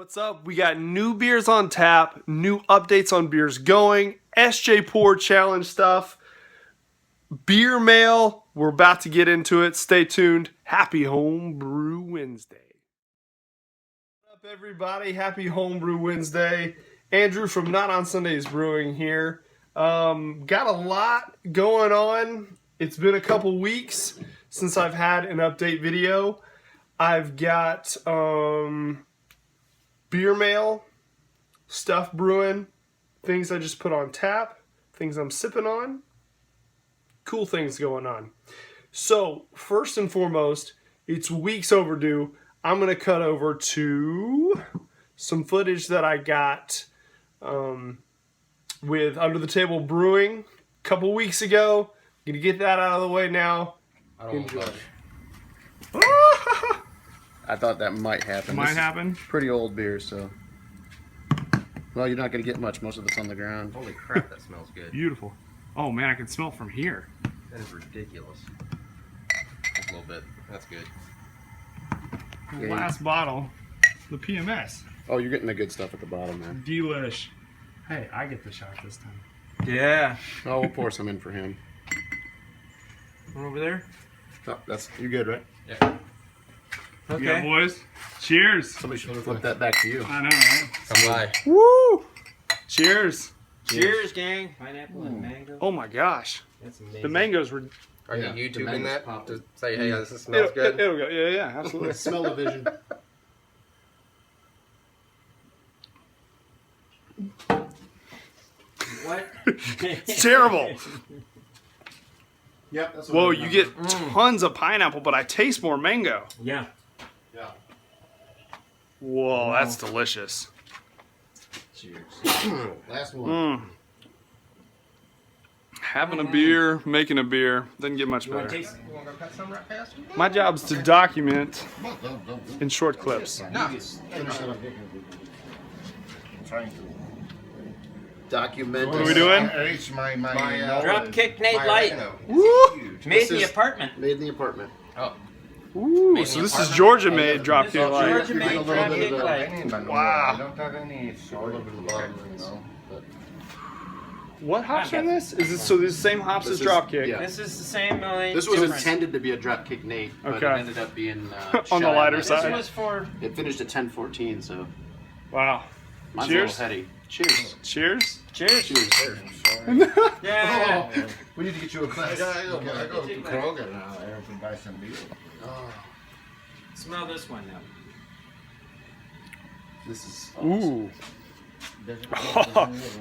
What's up? We got new beers on tap, new updates on beers going, SJ Pour Challenge stuff, beer mail. We're about to get into it. Stay tuned. Happy Homebrew Wednesday. What's up, everybody? Happy Homebrew Wednesday. Andrew from Not on Sundays Brewing here. Got a lot going on. It's been a couple weeks since I've had an update video. I've got beer mail, stuff brewing, things I just put on tap, things I'm sipping on, cool things going on. So first and foremost, it's weeks overdue. I'm going to cut over to some footage that I got with Under the Table Brewing a couple weeks ago. Going to get that out of the way now. Enjoy. I thought that might happen. Might happen. Pretty old beer, so. Well, you're not going to get much. Most of it's on the ground. Holy crap, that smells good. Beautiful. Oh man, I can smell it from here. That is ridiculous. Just a little bit. That's good. Last bottle, the PMS. Oh, you're getting the good stuff at the bottom, man. Delish. Hey, I get the shot this time. Yeah. Oh, we'll pour some in for him. One over there? Oh, you good, right? Yeah. Okay. Yeah, boys. Cheers. Somebody should flip that back to you. I know, right? Come by. Woo! Cheers. Cheers, gang. Pineapple and mango. Oh my gosh. That's amazing. The mangoes were... Are you Yeah, the YouTubing mangoes that popped. to say, hey, this smells good? It'll go. Yeah, absolutely. Smell the vision. What? It's terrible. Yep. That's Whoa, you get tons of pineapple, but I taste more mango. Yeah. Yeah. Whoa, that's delicious. Cheers. Last one. Having a beer, making a beer, doesn't get much You want to better. taste? You want to go cut some right past? My job's to document in short clips. No. Document. What are we doing? Drop kick Nate Light. Woo! Made in the apartment. Made in the apartment. Oh. Ooh, so this is Georgia made dropkick light. Georgia made drop kick light. Wow. A little bit of the bottom, you know. But What hops are in this? Is this so? These same hops as dropkick? yeah. This is the same. Only this was different. intended to be a Dropkick Nate, but Okay. it ended up being On the shy. lighter This side. was for. It finished at 10:14, so Wow. mine's Cheers. a little heady. Cheers. Cheers. Cheers. Cheers. Yeah. We need to get you a glass. I go to Kroger now to buy some beer. Smell this one now. This is Ooh.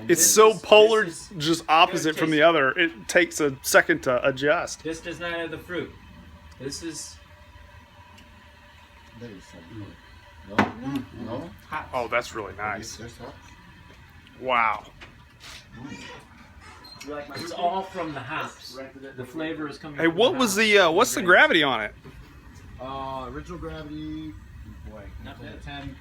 It's so polar, just opposite from the other. It takes a second to adjust. This does not have the fruit. This is There is some. No? hops. Oh, that's really nice. There's some. Wow. It's all from the hops. The flavor is coming. Hey, from what the was hops. the what's the gravity on it? Original gravity. Boy, Not bad. 10.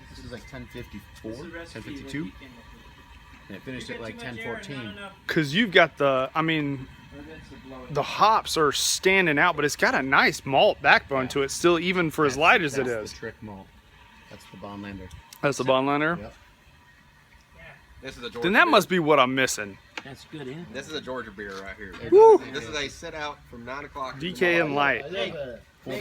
This is like 1054, This is the recipe that 1052, we came up with. and it finished You at got like too much air? 1014. No. Cause you've got the, I mean, Or that's the blowing. the hops are standing out, but it's got a nice malt backbone to it still, even for as light as it That's is. the trick malt. That's the Bondlander. That's the Bondlander. Yep. This is a Georgia. Then that beer. must be what I'm missing. That's good, yeah. This is a Georgia beer right here. Woo! This is a sit out from 9 o'clock. DK and light. I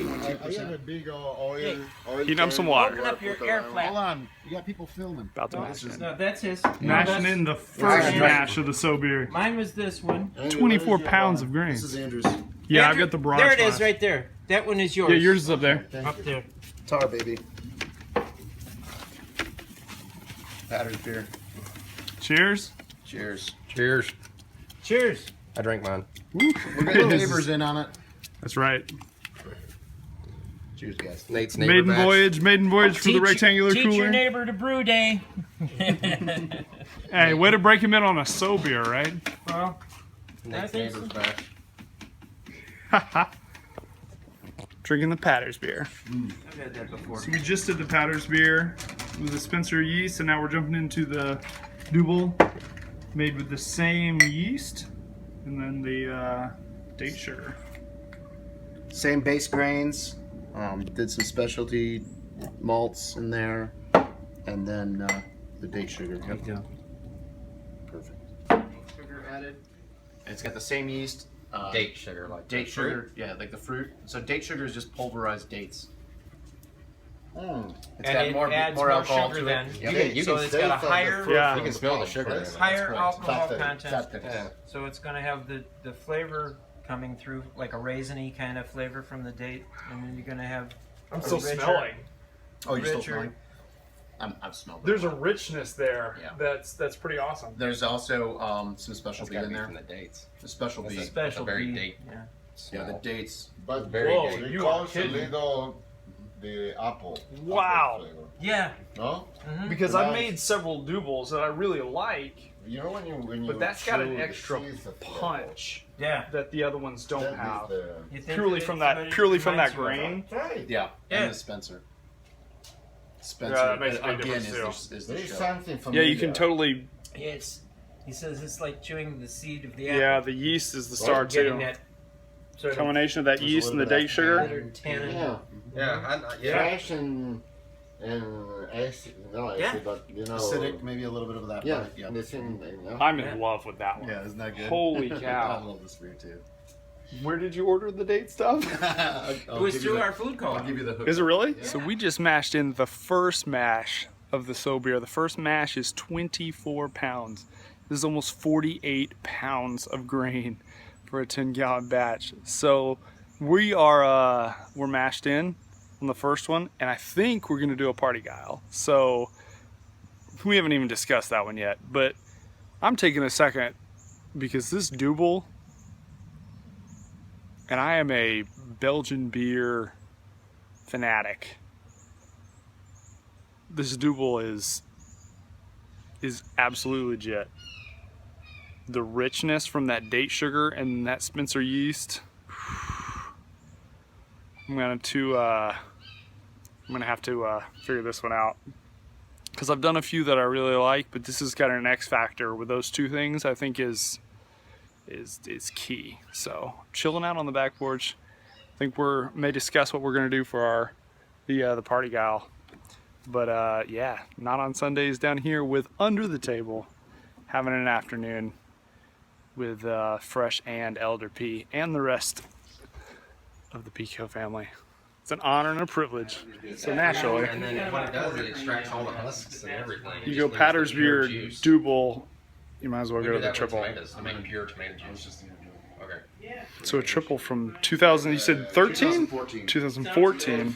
have a big oil. Heating up some water. Open up your air Hold flap. on, you got people filming. About to mash it. No, that's his. Mashing in the first Yeah. mash of the so beer. Mine was this one. 24 pounds of grain. This is Andrew's. Yeah, I've Andrew, got the barrage. There it is, flask. right there. That one is yours. Yeah, yours is up there. Up there. Tar, baby. Patter's beer. Cheers. Cheers. Cheers. Cheers. I drank mine. We're getting neighbors in on it. That's right. Cheers, guys. Nate's neighbor Maiden voyage for the rectangular teach your cooler. neighbor to brew day. Hey, way to break him in on a so beer, right? Well, Nate's think neighbor's so. batch. Drinking the Patter's beer. I've had that before. So we just did the Patter's beer with the Spencer yeast, and now we're jumping into the Double, made with the same yeast, and then the date sugar. Same base grains. Did some specialty malts in there, and then the date sugar. Yep. Perfect. Sugar added. And it's got the same yeast. Date sugar, like Date the fruit. sugar, yeah, like the fruit. So date sugar is just pulverized dates. Mm. It's And got it more adds more more alcohol sugar to then. it. You So can it's got a taste of the higher, fruit Yeah. You can smell the sugar in it. higher That's alcohol Fat content. thick. Yeah. So it's going to have the flavor coming through, like a raisiny kind of flavor from the date, and then you're going to have. I'm a still richer- smelling. Oh, you're still richer- smelling? I've smelled it. There's a richness there. Yeah. That's pretty awesome. There's also some special It's bee gotta in be there. from the dates. The special That's bee. a- Special very bee, date. Yeah. Yeah, the smell. dates. But Very Whoa, good. it you are calls a kidding. little the apple. Wow. Apple flavor. Yeah. No? Because I've Nice. made several doubles that I really like, You know when you but that's got an chew the extra seeds of the punch Yeah. that the other ones don't apple, that have. is the- You think Purely that from it's that, what it purely from that reminds you of? grain. Right. Yeah, Yeah. and the Spencer. Spencer, Yeah, that makes a big again, difference, is There the is show. something Yeah, familiar. you can totally. It's. He says it's like chewing the seed of the apple. Yeah, the yeast is the star Getting too. that sort of Combination of that There's a yeast and the little bit date of sugar. bitter tannin. Yeah. Yeah. Fresh and acid. No acid, Yeah. but you know. Acidic, maybe a little bit of that. Yeah. but, yeah. The same. You know. I'm Yeah. in love with that one. Yeah, isn't that good? Holy I cow! love this beer too. Where did you order the date stuff? It was through our food I'll call. give you the hook. Is it really? So we just mashed in the first mash of the So beer. The first mash is 24 pounds. This is almost 48 pounds of grain for a 10-gallon batch. So we are we're mashed in on the first one, and I think we're gonna do a party guile. So we haven't even discussed that one yet, but I'm taking a second because this double, and I am a Belgian beer fanatic. This double is absolutely legit. The richness from that date sugar and that Spencer yeast. I'm gonna have to figure this one out, because I've done a few that I really like, but this has got an X factor with those two things. I think is key. So chilling out on the back porch. I think may discuss what we're gonna do for the party guile. But yeah, not on Sundays down here with Under the Table, having an afternoon with Fresh and Elder P and the rest of the Pico family. It's an honor and a privilege. So naturally, And then what it does, it extracts all the husks and everything. It you just go leaves the Patter's pure beer juice. double, you might as well We go do to the that with triple. tomatoes to make pure tomato juice. Okay. So a triple from 2000, you said 13? 2014. 2014.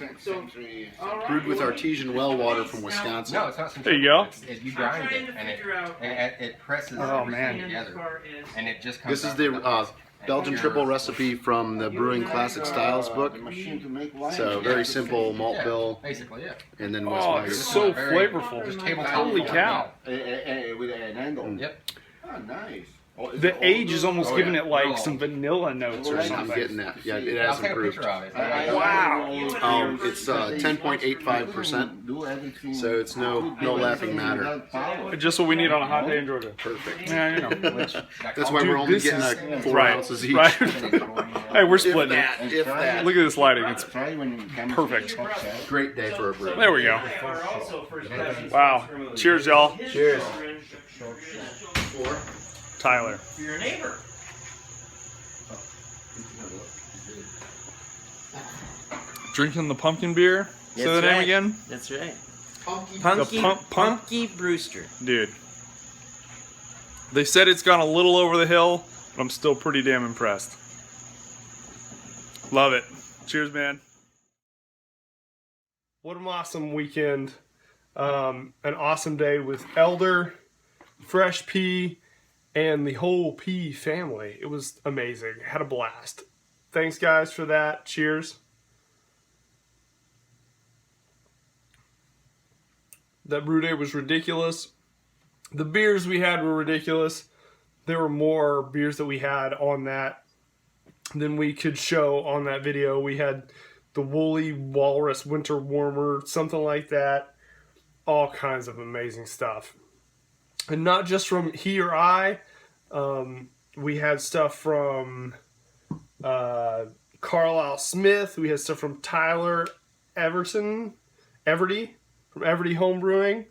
Brewed with artesian well water from Wisconsin. No, it's not. There you go. You grind it, and it presses Oh, everything man. together, and it just comes. This is out the with Belgian triple recipe from the Brewing Classic Styles book. Machine to make wine. So very simple malt Yeah, bill, basically, yeah. and then Oh, West it's Myers. so Very- flavorful. just tabletop Holy form, cow. With an angle. Yep. Oh, nice. The age is almost Oh, giving yeah. it like Real some old. vanilla notes or Right. I'm something. getting that. Yeah, it I'll has take a improved. picture of it. Wow. It's 10.85%, Do everything. so it's no laughing matter. Just what we need on a hot day in Georgia. Perfect. Yeah, you know. That's why we're only this getting is- like 4 right, ounces each. right. Hey, we're If splitting it. that, if that. Look at this lighting. It's Try when you come perfect. to the podcast. Great day for a brew. there we go. Wow. Cheers, y'all. Cheers. Tyler. For your neighbor. Drinking the pumpkin beer. Say the That's name right. again, That's right. The Punky Brewster. dude. They said it's gone a little over the hill, but I'm still pretty damn impressed. Love it. Cheers, man. What an awesome weekend. An awesome day with Elder, Fresh P, and the whole P family. It was amazing. Had a blast. Thanks, guys, for that. Cheers. That brew day was ridiculous. The beers we had were ridiculous. There were more beers that we had on that than we could show on that video. We had the Woolly Walrus Winter Warmer, something like that. All kinds of amazing stuff. And not just from he or I. We had stuff from Carlisle Smith. We had stuff from Tyler Everton. Everty from Everty Home Brewing.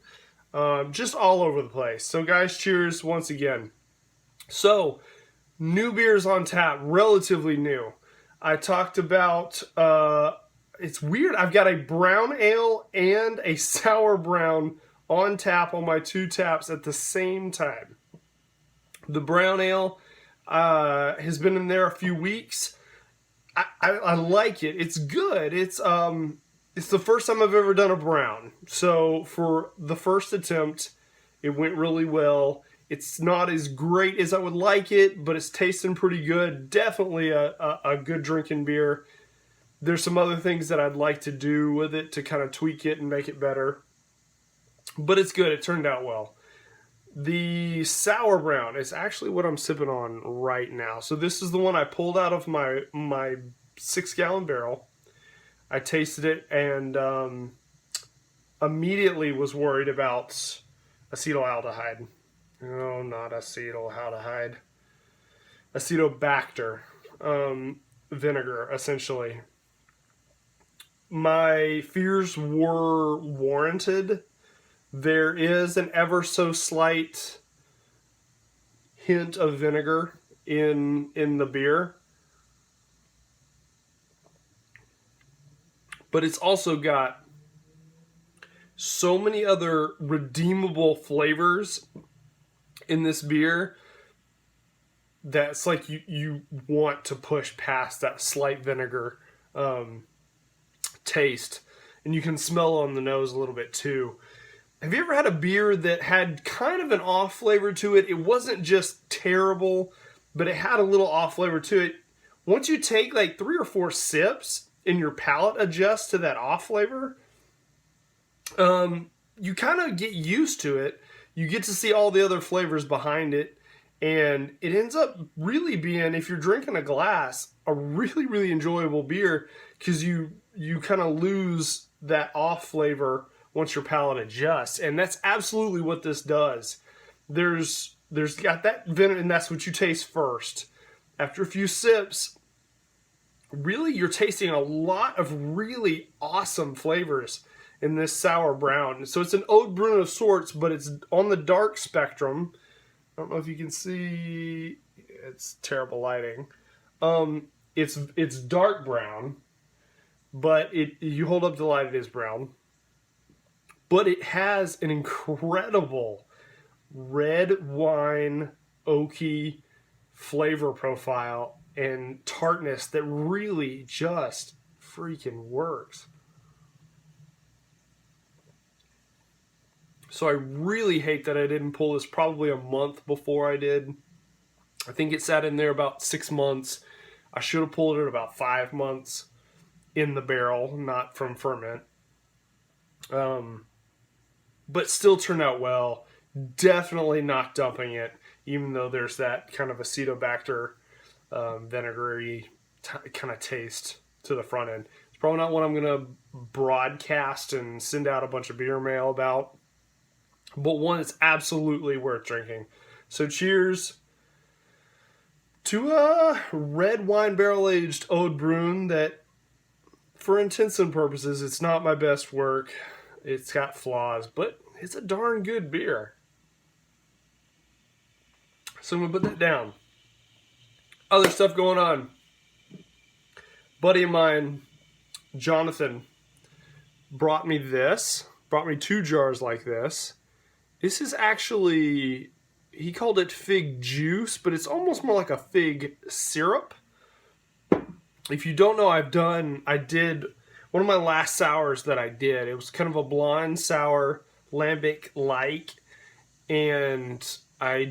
Just all over the place. So guys, cheers once again. So, new beers on tap, relatively new. I talked about, it's weird, I've got a brown ale and a sour brown on tap on my 2 taps at the same time. The brown ale has been in there a few weeks. I like it. It's good. It's the first time I've ever done a brown. So for the first attempt, it went really well. It's not as great as I would like it, but it's tasting pretty good. Definitely a good drinking beer. There's some other things that I'd like to do with it to kind of tweak it and make it better. But it's good. It turned out well. The sour brown is actually what I'm sipping on right now. So this is the one I pulled out of my 6-gallon barrel. I tasted it and immediately was worried about acetaldehyde. No, not acetaldehyde. Acetobacter vinegar, essentially. My fears were warranted. There is an ever so slight hint of vinegar in the beer. But it's also got so many other redeemable flavors in this beer that's like you want to push past that slight vinegar taste. And you can smell on the nose a little bit too. Have you ever had a beer that had kind of an off flavor to it? It wasn't just terrible, but it had a little off flavor to it. Once you take like 3 or 4 sips and your palate adjusts to that off flavor, you kind of get used to it. You get to see all the other flavors behind it, and it ends up really being, if you're drinking a glass, a really, really enjoyable beer because you kind of lose that off flavor once your palate adjusts. And that's absolutely what this does. There's got that vinegar, and that's what you taste first. After a few sips, really you're tasting a lot of really awesome flavors in this sour brown. So it's an oat bruin of sorts, but it's on the dark spectrum. I don't know if you can see, it's terrible lighting. It's dark brown, but you hold up the light, it is brown. But it has an incredible red wine oaky flavor profile and tartness that really just freaking works. So I really hate that I didn't pull this probably a month before I did. I think it sat in there about 6 months. I should have pulled it about 5 months in the barrel, not from ferment. But still turned out well. Definitely not dumping it, even though there's that kind of acetobacter vinegary kind of taste to the front end. It's probably not what I'm going to broadcast and send out a bunch of beer mail about, but one that's absolutely worth drinking. So cheers to a red wine barrel-aged Oud Bruin that, for intents and purposes, it's not my best work. It's got flaws, but it's a darn good beer. So I'm going to put that down. Other stuff going on. Buddy of mine, Jonathan, brought me 2 jars like this. This is actually, he called it fig juice, but it's almost more like a fig syrup. If you don't know, I did one of my last sours that I did. It was kind of a blonde sour, lambic-like, and I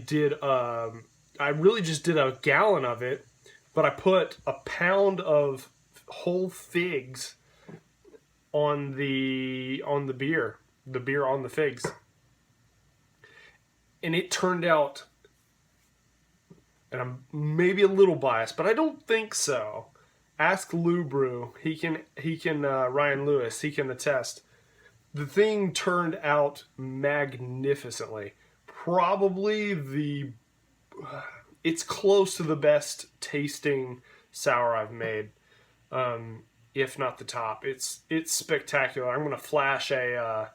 really just did a gallon of it, but I put a pound of whole figs on the beer on the figs. And it turned out, and I'm maybe a little biased, but I don't think so. Ask Lew Brew. He can Ryan Lewis, he can attest. The thing turned out magnificently. Probably it's close to the best tasting sour I've made. if not the top. It's spectacular. I'm going to flash a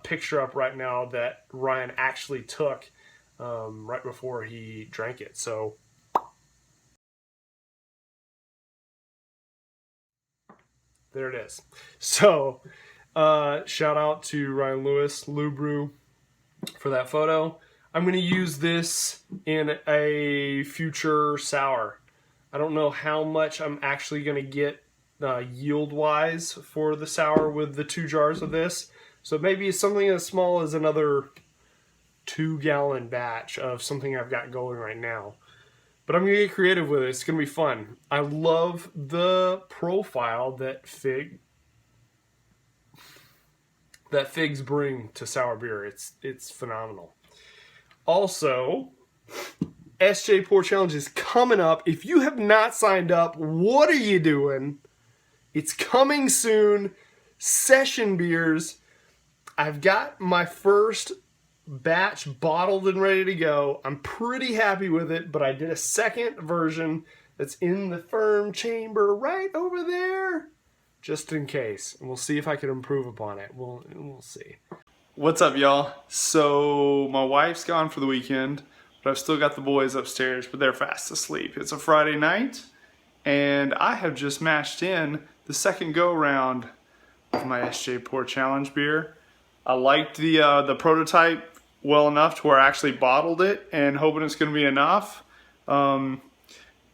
picture up right now that Ryan actually took right before he drank it. So there it is. So shout out to Ryan Lewis, Lew Brew, for that photo. I'm going to use this in a future sour. I don't know how much I'm actually going to get yield-wise for the sour with the 2 jars of this. So maybe it's something as small as another 2-gallon batch of something I've got going right now. But I'm going to get creative with it. It's going to be fun. I love the profile that figs bring to sour beer. It's phenomenal. Also, SJ Pour Challenge is coming up. If you have not signed up, what are you doing? It's coming soon. Session beers. I've got my first batch bottled and ready to go. I'm pretty happy with it, but I did a second version that's in the firm chamber right over there, just in case. And we'll see if I can improve upon it. We'll see. What's up, y'all? So my wife's gone for the weekend, but I've still got the boys upstairs, but they're fast asleep. It's a Friday night, and I have just mashed in the second go-round of my SJ Pour Challenge beer. I liked the prototype well enough to where I actually bottled it and hoping it's going to be enough. But I'm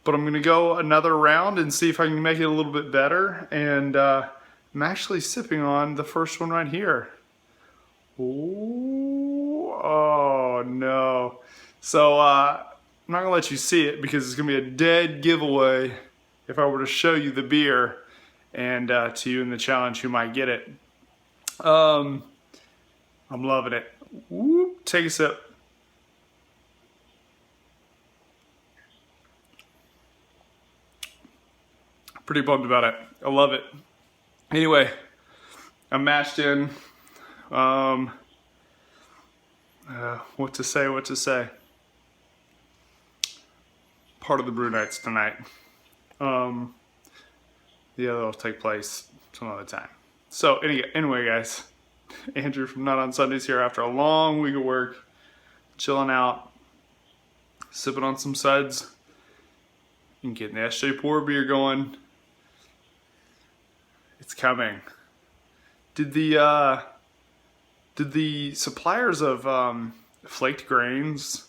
going to go another round and see if I can make it a little bit better. And I'm actually sipping on the first one right here. Ooh, oh no. So I'm not going to let you see it because it's going to be a dead giveaway if I were to show you the beer, and to you in the challenge who might get it. I'm loving it. Whoop, take a sip. Pretty bummed about it. I love it. Anyway, I'm mashed in. What to say. Part of the brew nights tonight. The other will take place some other time. So anyway, guys, Andrew from Not on Sundays here after a long week of work, chilling out, sipping on some suds, and getting the SJ Pour beer going. It's coming. Did the suppliers of flaked grains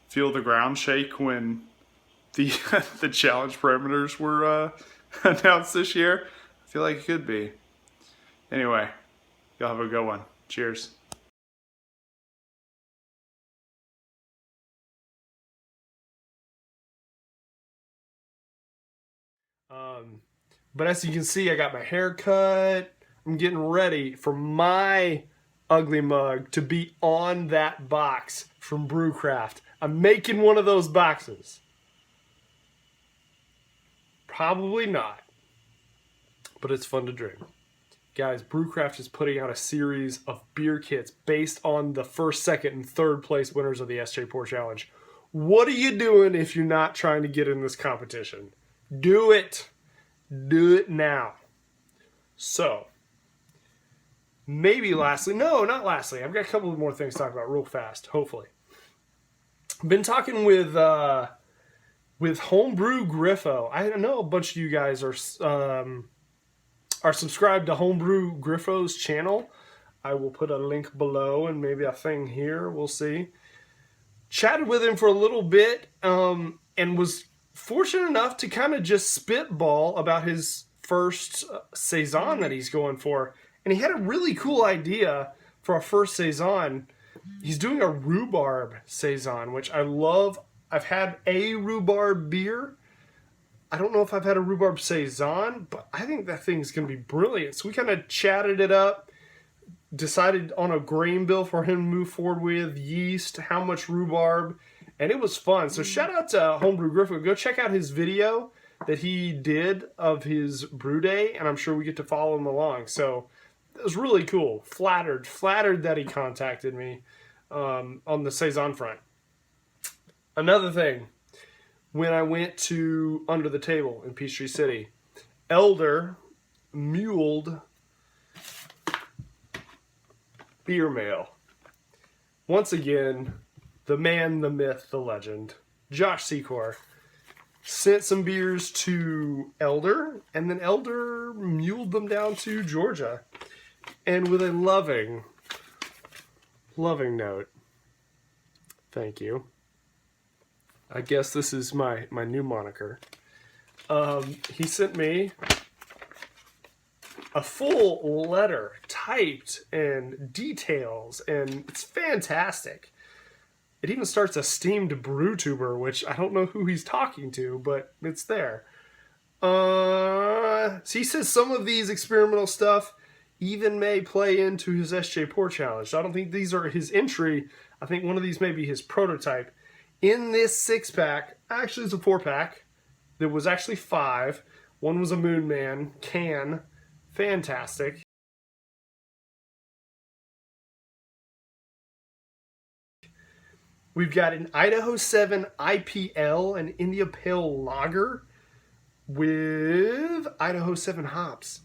feel the ground shake when the the challenge parameters were announced this year? I feel like it could be. Anyway, y'all have a good one. Cheers. But as you can see, I got my hair cut. I'm getting ready for my ugly mug to be on that box from Brewcraft. I'm making one of those boxes. Probably not, but it's fun to drink. Guys, Brewcraft is putting out a series of beer kits based on the first, second, and third place winners of the SJ Pour Challenge. What are you doing if you're not trying to get in this competition? Do it. Do it now. So, maybe lastly, no, not lastly. I've got a couple of more things to talk about real fast, hopefully. I've been talking with Homebrew Griffo. I know a bunch of you guys are subscribed to Homebrew Griffo's channel. I will put a link below and maybe a thing here. We'll see. Chatted with him for a little bit and was fortunate enough to kind of just spitball about his first Saison that he's going for. And he had a really cool idea for our first Saison. He's doing a rhubarb Saison, which I love. I've had a rhubarb beer. I don't know if I've had a rhubarb Saison, but I think that thing's going to be brilliant. So we kind of chatted it up, decided on a grain bill for him to move forward with, yeast, how much rhubarb, and it was fun. So shout out to Homebrew Griffo. Go check out his video that he did of his brew day, and I'm sure we get to follow him along. So it was really cool. Flattered that he contacted me on the Saison front. Another thing, when I went to Under the Table in Peachtree City, Elder, muled beer mail. Once again, the man, the myth, the legend, Josh Secor, sent some beers to Elder, and then Elder muled them down to Georgia. And with a loving note, thank you. I guess this is my new moniker. He sent me a full letter typed and details, and it's fantastic. It even starts esteemed brew tuber, which I don't know who he's talking to, but it's there. So he says some of these experimental stuff even may play into his SJ Pour Challenge. So I don't think these are his entry. I think one of these may be his prototype. In this 6-pack, actually it's a 4-pack. There was actually 5. One was a Moon Man can. Fantastic. We've got an Idaho 7 IPL, an India Pale Lager with Idaho 7 hops.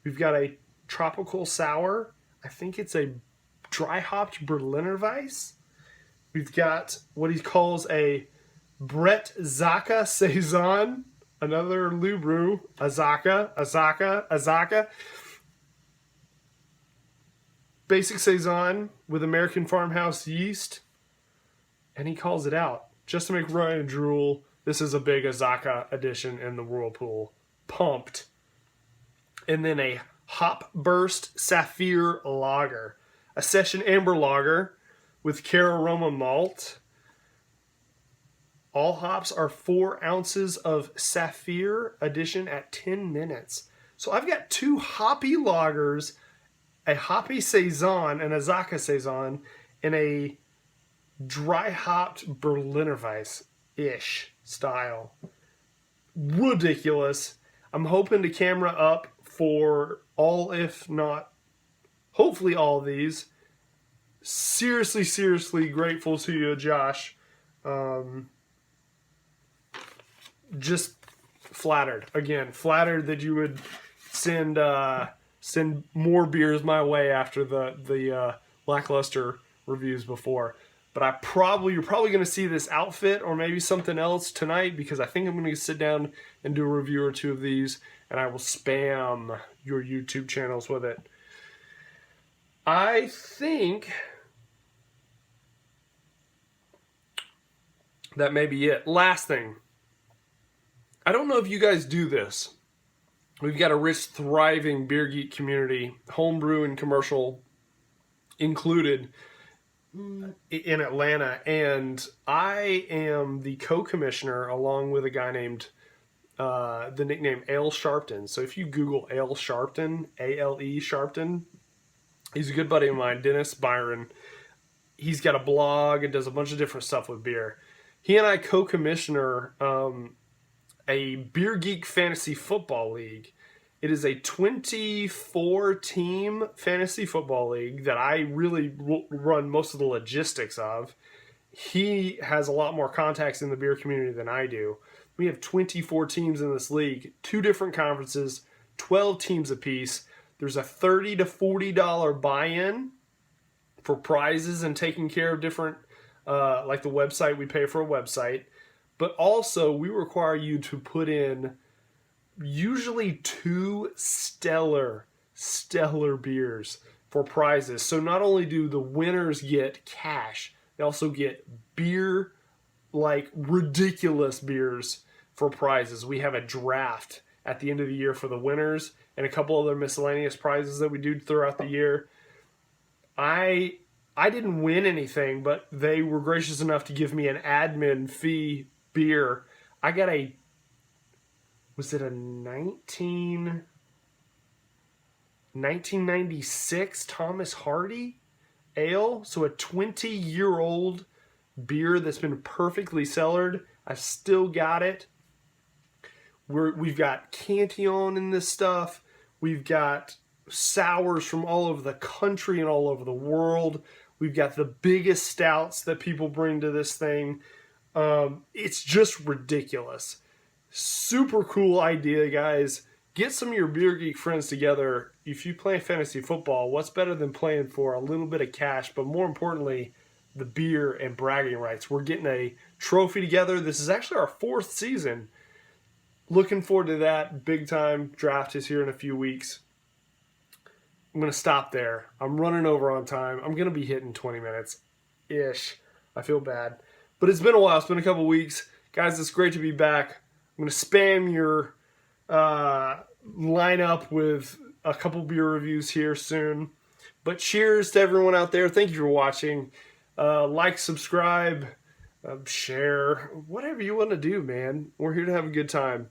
We've got a Tropical Sour. I think it's a dry hopped Berliner Weiss. We've got what he calls a Brett Zaka Saison, another Lew Brew, Azaka. Basic Saison with American farmhouse yeast. And he calls it out. Just to make Ryan drool, this is a big Azaka edition in the Whirlpool. Pumped. And then a Hop Burst Sapphire Lager. A Session Amber Lager with Cararoma malt. All hops are 4 ounces of Sapphire Edition at 10 minutes. So I've got 2 hoppy lagers, a hoppy Saison, an Azaka Saison, and a dry hopped Berliner Weiss-ish style. Ridiculous. I'm hoping to camera up for all, if not, hopefully all of these. Seriously grateful to you, Josh. Just flattered. Again, flattered that you would send more beers my way after the lackluster reviews before. But you're probably going to see this outfit or maybe something else tonight, because I think I'm going to sit down and do a review or 2 of these, and I will spam your YouTube channels with it. I think that may be it. Last thing. I don't know if you guys do this. We've got a rich, thriving beer geek community, homebrew and commercial included, in Atlanta, and I am the co-commissioner along with a guy named the nickname Ale Sharpton. So if you Google Ale Sharpton, A-L-E Sharpton, he's a good buddy of mine, Dennis Byron. He's got a blog and does a bunch of different stuff with beer. He and I co-commissioner a Beer Geek Fantasy Football League. It is a 24-team fantasy football league that I really run most of the logistics of. He has a lot more contacts in the beer community than I do. We have 24 teams in this league, 2 different conferences, 12 teams apiece. There's a $30 to $40 buy-in for prizes and taking care of different, like the website, we pay for a website. But also, we require you to put in usually 2 stellar beers for prizes. So not only do the winners get cash, they also get beer, like ridiculous beers for prizes. We have a draft at the end of the year for the winners and a couple other miscellaneous prizes that we do throughout the year. I didn't win anything, but they were gracious enough to give me an admin fee beer. I got was it a 1996 Thomas Hardy ale? So a 20-year-old beer that's been perfectly cellared. I still got it. We've got Cantillon in this stuff. We've got sours from all over the country and all over the world. We've got the biggest stouts that people bring to this thing. It's just ridiculous. Super cool idea, guys. get some of your Beer Geek friends together. If you play fantasy football, what's better than playing for a little bit of cash, but more importantly, the beer and bragging rights? We're getting a trophy together. This is actually our 4th season. Looking forward to that big time. Draft is here in a few weeks. I'm going to stop there. I'm running over on time. I'm going to be hitting 20 minutes-ish. I feel bad. But it's been a while. It's been a couple weeks. Guys, it's great to be back. I'm going to spam your lineup with a couple beer reviews here soon. But cheers to everyone out there. Thank you for watching. Like, subscribe, share, whatever you want to do, man. We're here to have a good time.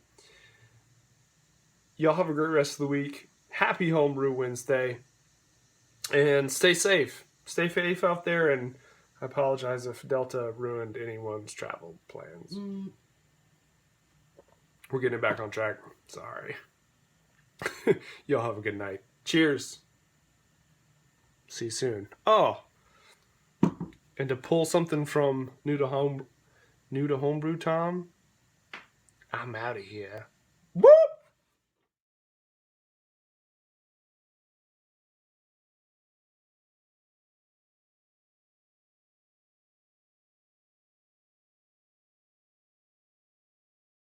Y'all have a great rest of the week. Happy Homebrew Wednesday. And stay safe. Stay safe out there. And I apologize if Delta ruined anyone's travel plans. We're getting it back on track. Sorry. Y'all have a good night. Cheers. See you soon. Oh. And to pull something from New to Homebrew Tom, I'm out of here. Whoop!